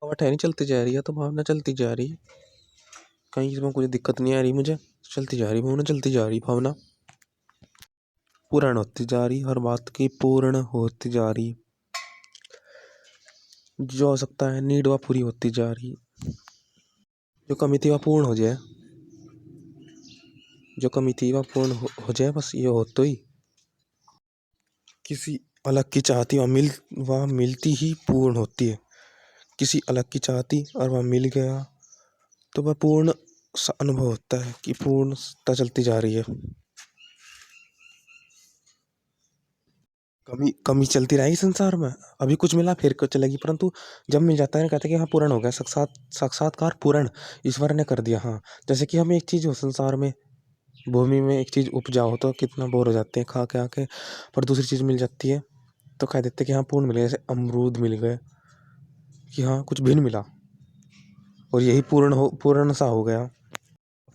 हवा ठहरी चलती जा रही है तो भावना चलती जा रही। कहीं इसमें कुछ दिक्कत नहीं आ रही मुझे। चलती जा रही भावना, चलती जा रही भावना, पूर्ण होती जा रही, हर बात की पूर्ण होती जा रही। जो हो सकता है नीड वह पूरी होती जा रही। जो कमी थी वह पूर्ण हो जाए, जो कमी थी वह पूर्ण हो जाए, बस ये हो तो ही। किसी अलग की चाहती वह मिलती ही पूर्ण होती है। किसी अलग की चाहती और वह मिल गया तो वह पूर्ण सा अनुभव होता है कि पूर्णता चलती जा रही है। कमी कमी चलती रहेगी संसार में। अभी कुछ मिला फिर कुछ चलेगी, परंतु जब मिल जाता है कहते हैं कि हाँ पूर्ण हो गया, साक्षात्कार पूर्ण ईश्वर ने कर दिया। हाँ, जैसे कि हमें एक चीज हो संसार में, भूमि में एक चीज उपजाओ तो कितना बोर हो जाते हैं खा के आके, पर दूसरी चीज मिल जाती है तो कह देते हैं कि हाँ पूर्ण मिल गया। जैसे अमरूद मिल गए कि हाँ कुछ भिन्न मिला और यही पूर्ण सा हो गया।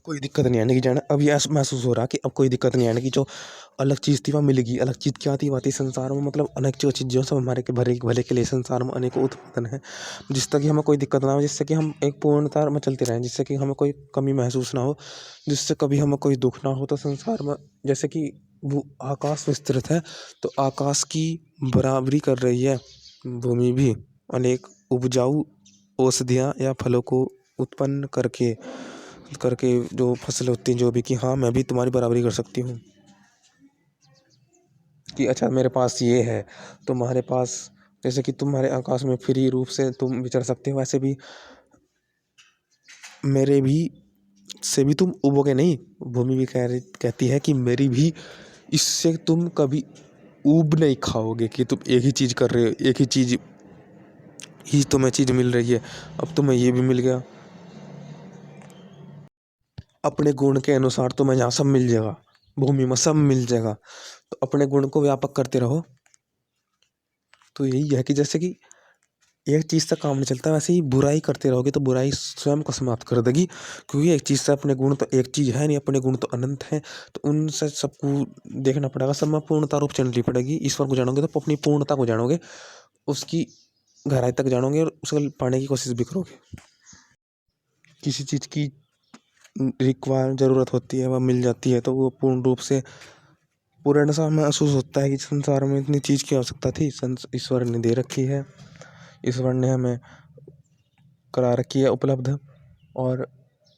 कोई दिक्कत नहीं आने की, जाना अभी ऐसा महसूस हो रहा कि अब कोई दिक्कत नहीं आने की। जो अलग चीज़ थी वह मिलेगी। अलग चीज़ क्या थी? वह थी संसार में, मतलब अनेक जो चीज़ें सब हमारे के भले भले के लिए संसार में अनेकों उत्पादन है, जिससे कि हमें कोई दिक्कत ना हो, जिससे कि हम एक पूर्णता में चलते रहें, जिससे कि हमें कोई कमी महसूस ना हो, जिससे कभी हमें कोई दुख ना हो। तो संसार में जैसे कि वो आकाश विस्तृत है तो आकाश की बराबरी कर रही है भूमि भी, अनेक उपजाऊ औषधियाँ या फलों को उत्पन्न करके करके जो फसल होती है, जो भी, कि हाँ मैं भी तुम्हारी बराबरी कर सकती हूँ। कि अच्छा मेरे पास ये है, तुम्हारे पास, जैसे कि तुम्हारे आकाश में फ्री रूप से तुम विचर सकते हो, वैसे भी मेरे भी से भी तुम उबोगे नहीं। भूमि भी कहती है कि मेरी भी इससे तुम कभी ऊब नहीं खाओगे कि तुम एक ही चीज़ कर रहे हो, एक ही चीज़ ही तुम्हें चीज़ मिल रही है। अब तुम्हें ये भी मिल गया, अपने गुण के अनुसार तुम्हें यहाँ सब मिल जाएगा, भूमि में सब मिल जाएगा। तो अपने गुण को व्यापक करते रहो। तो यही है कि जैसे कि एक चीज़ से काम नहीं चलता, वैसे ही बुराई करते रहोगे तो बुराई स्वयं को समाप्त कर देगी। क्योंकि एक चीज़ से अपने गुण तो एक चीज़ है नहीं, अपने गुण तो अनंत है। तो उनसे सबको देखना पड़ेगा, सब में पूर्णता रूप चलनी पड़ेगी। ईश्वर को जानोगे तो अपनी पूर्णता को जानोगे, उसकी गहराई तक जानोगे और उसे पाने की कोशिश भी करोगे। किसी चीज़ की रिक्वायर ज़रूरत होती है, वह मिल जाती है तो वो पूर्ण रूप से पूर्ण सा महसूस होता है कि संसार में इतनी चीज़ की आवश्यकता थी, ईश्वर ने दे रखी है, ईश्वर ने हमें करा रखी है उपलब्ध। और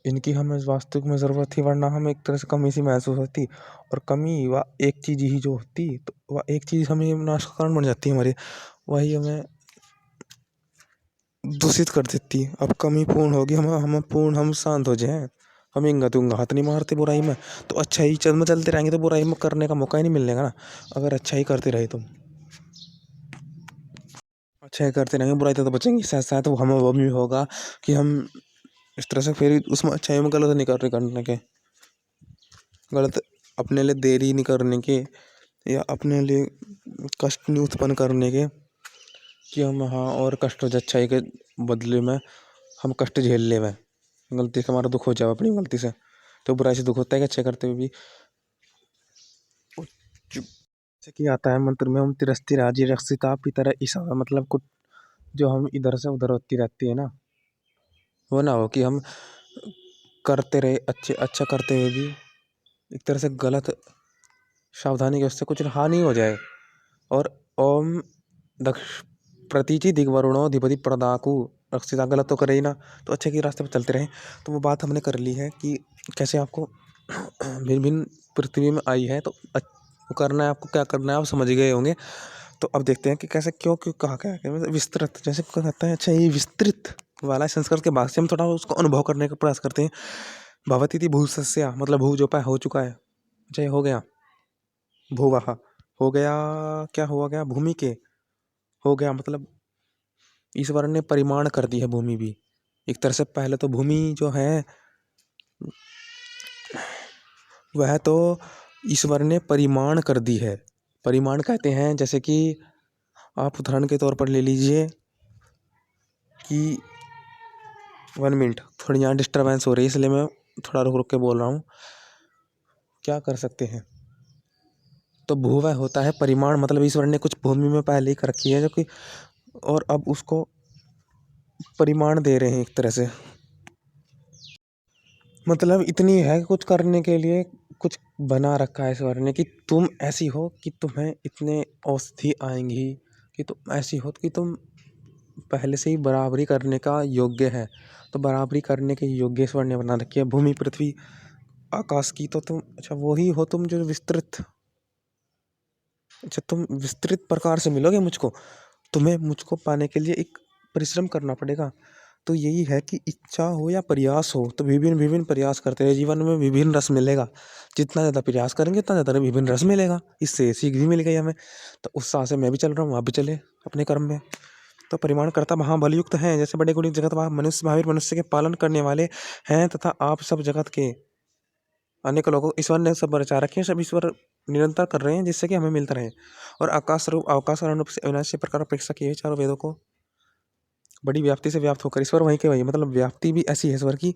इनकी हमें वास्तविक में ज़रूरत थी, वरना हमें एक तरह से कमी सी महसूस होती। और कमी वह एक चीज़ ही जो होती तो वह एक चीज़ हमें नाश का कारण बन जाती है हमारी, वही हमें दूषित कर देती है। अब कमी पूर्ण होगी, हम शांत हो जाएं, हम इंगा दूंगा हाथ नहीं मारते बुराई में। तो अच्छा ही चलते रहेंगे तो बुराई में करने का मौका ही नहीं मिलेगा ना। अगर अच्छा ही करते रहे तो अच्छा ही करते रहेंगे, बुराई तो बचेंगे। साथ साथ वो हमें वो भी होगा कि हम इस तरह से फिर उसमें अच्छाई में गलत नहीं करने के, गलत अपने लिए देरी नहीं करने के, या अपने लिए कष्ट नहीं उत्पन्न करने के, कि हम हाँ और कष्ट हो जाए अच्छाई के बदले में, हम कष्ट झेल ले वह गलती से हमारा दुख हो जाए अपनी गलती से। तो बुराई से दुख होता है कि अच्छे करते हुए भी। जैसे कि आता है मंत्र में, हम तिरस्ती राजी रक्षिता पितर ईसा, मतलब कुछ जो हम इधर से उधर होती रहती है ना, वो ना हो कि हम करते रहे अच्छा करते हुए भी एक तरह से गलत सावधानी के उससे कुछ हानि हो जाए। और ओम दक्ष प्रतीचि दिग्वरुणो अधिपति प्रदाकु रक्षिता, गलत तो करे ही ना, तो अच्छे के रास्ते पर चलते रहें। तो वो बात हमने कर ली है कि कैसे आपको भिन्न भिन्न पृथ्वी में आई है तो वो करना है, आपको क्या करना है आप समझ गए होंगे। तो अब देखते हैं कि कैसे क्यों क्यों कहा क्या है, मतलब विस्तृत जैसे कहता है। अच्छा ये विस्तृत वाला संस्कृत के भाग से हम थोड़ा उसको अनुभव करने का प्रयास करते हैं। भवती थी भूसस्या, मतलब भू जो पाए हो चुका है। अच्छा ये हो गया भूवः, हो गया, क्या हुआ गया भूमि के, हो गया मतलब ईश्वर ने परिमाण कर दी है भूमि भी एक तरह से। पहले तो भूमि जो है वह तो ईश्वर ने परिमाण कर दी है। परिमाण कहते हैं जैसे कि आप उदाहरण के तौर पर ले लीजिए कि 1 मिनट, थोड़ी यहाँ डिस्टर्बेंस हो रही है इसलिए मैं थोड़ा रुक रुक के बोल रहा हूँ। क्या कर सकते हैं, तो भूवः होता है परिमाण, मतलब ईश्वर ने कुछ भूमि में पहले ही कर रखी है जो कि, और अब उसको परिमाण दे रहे हैं एक तरह से। मतलब इतनी है कुछ करने के लिए, कुछ बना रखा है ईश्वर ने कि तुम ऐसी हो कि तुम्हें इतने औषधि आएंगी, कि तुम ऐसी हो कि तुम पहले से ही बराबरी करने का योग्य है। तो बराबरी करने के योग्य ईश्वर ने बना रखी है भूमि पृथ्वी आकाश की। तो तुम अच्छा वही हो तुम जो विस्तृत, अच्छा तुम विस्तृत प्रकार से मिलोगे मुझको। तुम्हें मुझको पाने के लिए एक परिश्रम करना पड़ेगा। तो यही है कि इच्छा हो या प्रयास हो, तो विभिन्न विभिन्न प्रयास करते रहे, जीवन में विभिन्न रस मिलेगा। जितना ज़्यादा प्रयास करेंगे उतना ज़्यादा विभिन्न रस मिलेगा। इससे सीख भी मिल गई हमें। तो उस साथ से मैं भी चल रहा हूँ, आप भी चले अपने कर्म में। तो परिमाण कर्ता महाबलयुक्त हैं, जैसे बड़े गुणी जगत मनुष्य महावीर मनुष्य के पालन करने वाले हैं, तथा आप सब जगत के अनेक लोगों ईश्वर ने सब रचा रखे हैं, सब ईश्वर निरंतर कर रहे हैं जिससे कि हमें मिलता रहे। और आकाश रूप अवकाश और अनुरूप से अविनाशी प्रकार अपेक्षा किए हुए चारों वेदों को बड़ी व्याप्ति से व्याप्त होकर ईश्वर वहीं के वहीं, मतलब व्याप्ति भी ऐसी है ईश्वर की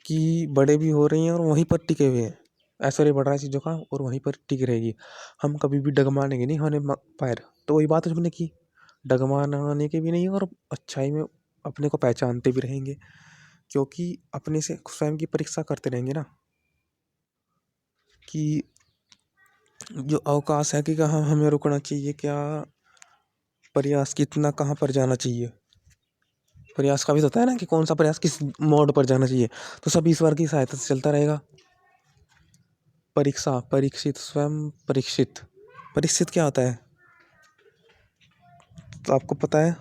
कि बड़े भी हो रही हैं और वहीं पर टिके हुए हैं। ऐश्वर्य बढ़ रहा है चीज़ों का और वहीं पर टिकी रहेगी। हम कभी भी डगमानेंगे नहीं होने पैर। तो वही बात हमने की, डगमाने के भी नहीं और अच्छाई में अपने को पहचानते भी रहेंगे, क्योंकि अपने से स्वयं की परीक्षा करते रहेंगे ना कि जो अवकाश है कि कहाँ हमें रुकना चाहिए, क्या प्रयास कितना कहाँ पर जाना चाहिए। प्रयास का भी तो होता है ना कि कौन सा प्रयास किस मोड पर जाना चाहिए। तो सब ईश्वर की सहायता से चलता रहेगा। परीक्षा, परीक्षित, स्वयं परीक्षित। परीक्षित क्या होता है तो आपको पता है,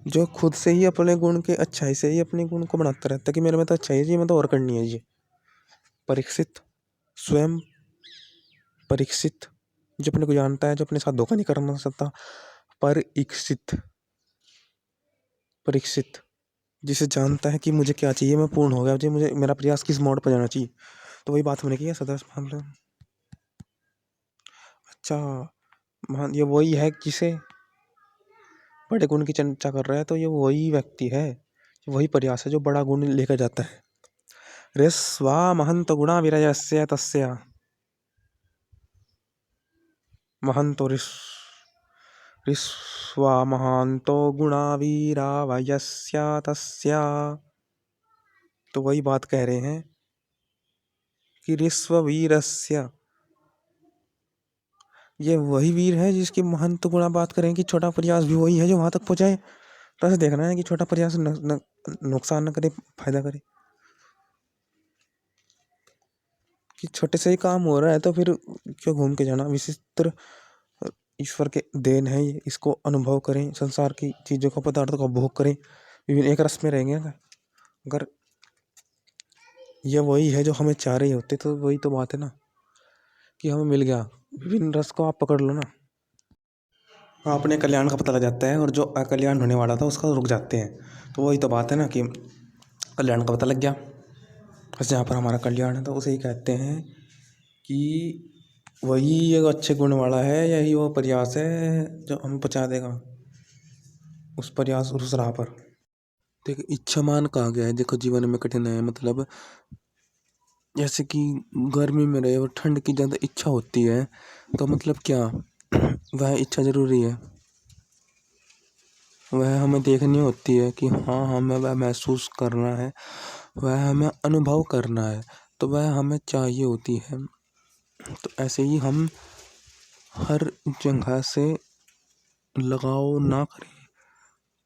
जो खुद से ही अपने गुण के अच्छाई से ही अपने गुण को बढ़ाता रहता है कि मेरे में तो अच्छाई है जी, मैं तो और करनी है जी। परीक्षित, स्वयं परीक्षित, जो अपने को जानता है, जो अपने साथ धोखा नहीं करना सकता। परीक्षित, परीक्षित जिसे जानता है कि मुझे क्या चाहिए, मैं पूर्ण हो गया जी, मुझे मेरा प्रयास किस मोड पर जाना चाहिए। तो वही बात हमने की है सदस्य मामले। अच्छा मान ये वही है जिसे बड़े गुण की चर्चा कर रहा है, तो ये वही व्यक्ति है, वही प्रयास है जो बड़ा गुण लेकर जाता है। ऋस्वा महंत गुणा विरयस्य तस्य, महंतो ऋस्वा महांतो गुणा वीरावयस्य तस्य। तो वही बात कह रहे हैं कि ऋस्व वीरस्य, ये वही वीर है जिसकी महंत गुणा बात करें कि छोटा प्रयास भी वही है जो वहां तक पहुंचाए। तो ऐसे देखना है कि छोटा प्रयास नुकसान न करे, फायदा करे। कि छोटे से ही काम हो रहा है तो फिर क्यों घूम के जाना। विचित्र ईश्वर के देन है ये, इसको अनुभव करें, संसार की चीज़ों को पदार्थों का भोग करें, विभिन्न एक रस में रहेंगे। अगर ये वही है जो हमें चाह रही होते तो वही तो बात है ना कि हमें मिल गया। विभिन्न रस को आप पकड़ लो ना, हाँ अपने कल्याण का पता लग जाता है और जो अकल्याण होने वाला था उसका रुक जाते हैं। तो वही तो बात है ना कि कल्याण का पता लग गया, बस जहाँ पर हमारा कल्याण है तो उसे ही कहते हैं कि वही एक अच्छे गुण वाला है, यही वो प्रयास है जो हमें पहुँचा देगा उस प्रयास और उस राह पर। देखो इच्छा मान कहा गया है, देखो जीवन में कठिन है, मतलब जैसे कि गर्मी में रहे और ठंड की ज़्यादा इच्छा होती है तो मतलब क्या वह इच्छा ज़रूरी है, वह हमें देखनी होती है कि हाँ हमें वह महसूस करना है, वह हमें अनुभव करना है, तो वह हमें चाहिए होती है। तो ऐसे ही हम हर जगह से लगाव ना करें,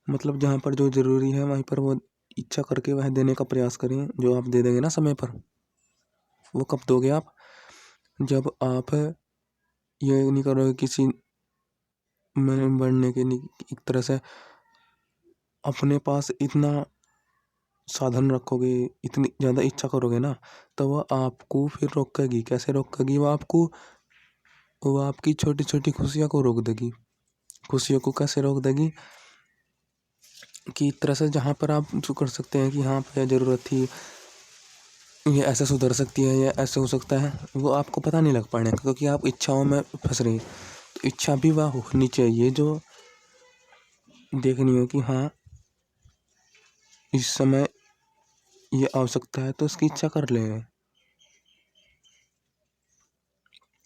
मतलब जहाँ पर जो ज़रूरी है वहीं पर वो इच्छा करके वह देने का प्रयास करें। जो आप दे देंगे ना समय पर, वो कब दोगे आप, जब आप ये नहीं करोगे किसी में बढ़ने के लिए एक तरह से अपने पास इतना साधन रखोगे, इतनी ज़्यादा इच्छा करोगे ना, तो वह आपको फिर रोकेगी। कैसे रोकेगी वो आपकी छोटी छोटी खुशियों को रोक देगी। खुशियों को कैसे रोक देगी कि एक तरह से जहाँ पर आप जो कर सकते हैं कि हाँ पे ज़रूरत थी, ये ऐसे सुधर सकती है या ऐसे हो सकता है, वो आपको पता नहीं लग पाने का क्योंकि आप इच्छाओं में फंस रही। तो इच्छा भी वह होनी चाहिए जो देखनी हो कि हाँ इस समय ये आवश्यकता है तो उसकी इच्छा कर लें,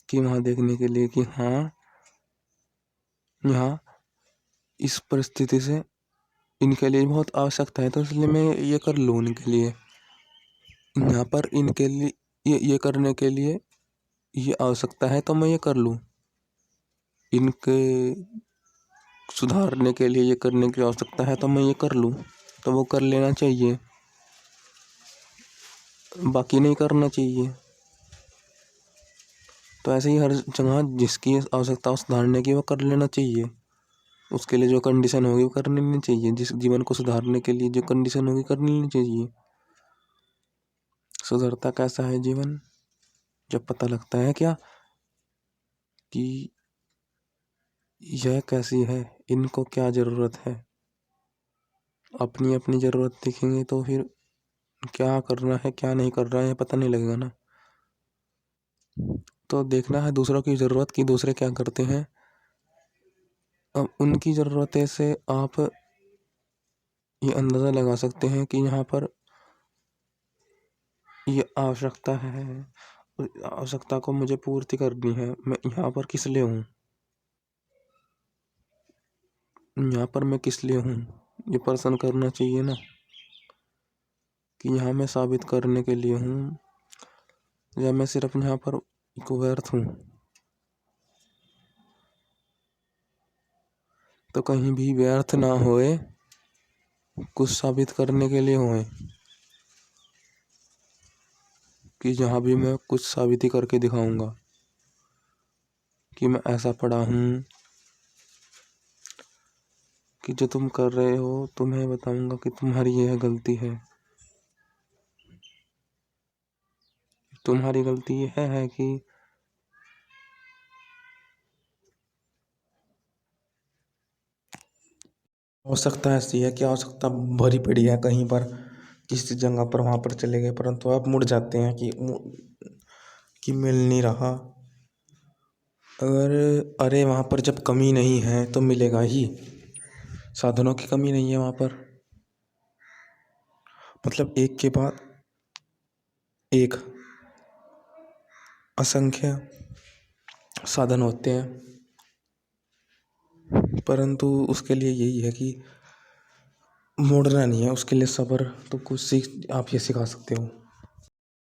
कि वहाँ देखने के लिए कि हाँ यहाँ इस परिस्थिति से इनके लिए बहुत आवश्यकता है, तो इसलिए मैं ये कर लूँ इनके लिए। यहाँ पर इनके लिए ये करने के लिए ये आवश्यकता है तो मैं ये कर लूँ। इनके सुधारने के लिए ये करने की आवश्यकता है तो मैं ये कर लूँ, तो वो कर लेना चाहिए, बाकी नहीं करना चाहिए। तो ऐसे ही हर जगह जिसकी आवश्यकता हो सुधारने की वो कर लेना चाहिए। उसके लिए जो कंडीशन होगी वो कर लेनी चाहिए। जिस जीवन को सुधारने के लिए जो कंडीशन होगी कर लेनी चाहिए। सुधरता कैसा है जीवन? जब पता लगता है क्या कि यह कैसी है, इनको क्या ज़रूरत है। अपनी अपनी ज़रूरत देखेंगे तो फिर क्या करना है क्या नहीं कर रहा है पता नहीं लगेगा ना। तो देखना है दूसरों की ज़रूरत कि दूसरे क्या करते हैं। अब उनकी ज़रूरतें से आप ये अंदाज़ा लगा सकते हैं कि यहाँ पर ये आवश्यकता है, आवश्यकता को मुझे पूर्ति करनी है। मैं यहाँ पर किस लिए हूँ, यहाँ पर मैं किस लिए हूँ, ये प्रश्न करना चाहिए ना कि यहाँ मैं साबित करने के लिए हूँ या मैं सिर्फ यहाँ पर एक व्यर्थ हूँ। तो कहीं भी व्यर्थ ना होए, कुछ साबित करने के लिए होए कि जहाँ भी मैं कुछ साबिती करके दिखाऊंगा कि मैं ऐसा पढ़ा हूँ कि जो तुम कर रहे हो तुम्हें बताऊंगा कि तुम्हारी यह गलती है। तुम्हारी गलती यह है कि आवश्यकता ऐसी है कि आवश्यकता भरी पड़ी है कहीं पर किसी जगह पर, वहाँ पर चले गए परंतु आप मुड़ जाते हैं कि मिल नहीं रहा। अगर अरे वहाँ पर जब कमी नहीं है तो मिलेगा ही। साधनों की कमी नहीं है वहाँ पर, मतलब एक के बाद एक असंख्य साधन होते हैं, परंतु उसके लिए यही है कि मोड़ना नहीं है। उसके लिए सब्र तो कुछ सीख आप ये सिखा सकते हो।